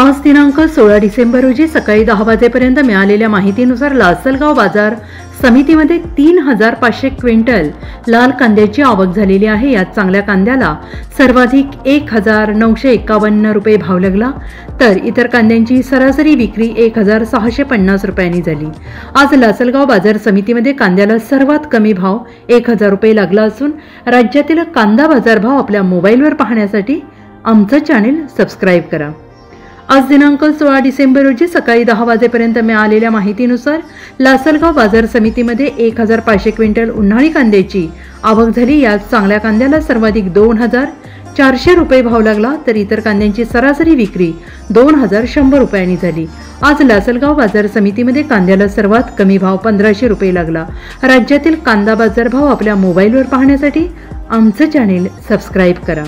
आज दिनांक 16 डिसेंबर रोजी सकाळी 10 वाजेपर्यंत मिळालेल्या माहितीनुसार लासलगाव बाजार समितीमध्ये 3,500 क्विंटल लाल कांद्याची आवक झालेली आहे। यात चांगल्या कांद्याला सर्वाधिक 1,951 रुपये भाव लागला, तर इतर कांद्यांची सरासरी विक्री 1,650 रुपयांनी झाली। आज लासलगाव बाजार समितीमध्ये कांद्याला सर्वात कमी भाव 1,000 रुपये लागला असून राज्यातील कांदा बाजारभाव आपल्या मोबाईलवर पाहण्यासाठी आमचं चॅनल सबस्क्राइब करा। आज दिनांक 16 डिसेंबर रोजी सकाळी 10 वाजेपर्यंत मिळालेल्या माहितीनुसार लासलगाव बाजार समितीमध्ये 1,500 क्विंटल उन्हाळी कांद्याची आवक झाली। यात चांगल्या कांद्याला सर्वाधिक 2,400 रुपये भाव लागला, तर इतर कांद्यांची सरासरी विक्री 2,100 रुपयांनी झाली। आज लासलगाव बाजार समितीमध्ये कांद्याला सर्वात कमी भाव 1,500 रुपये लागला। राज्यातील कांदा बाजारभाव आपल्या मोबाईलवर पाहण्यासाठी आमचं चॅनल सबस्क्राइब करा।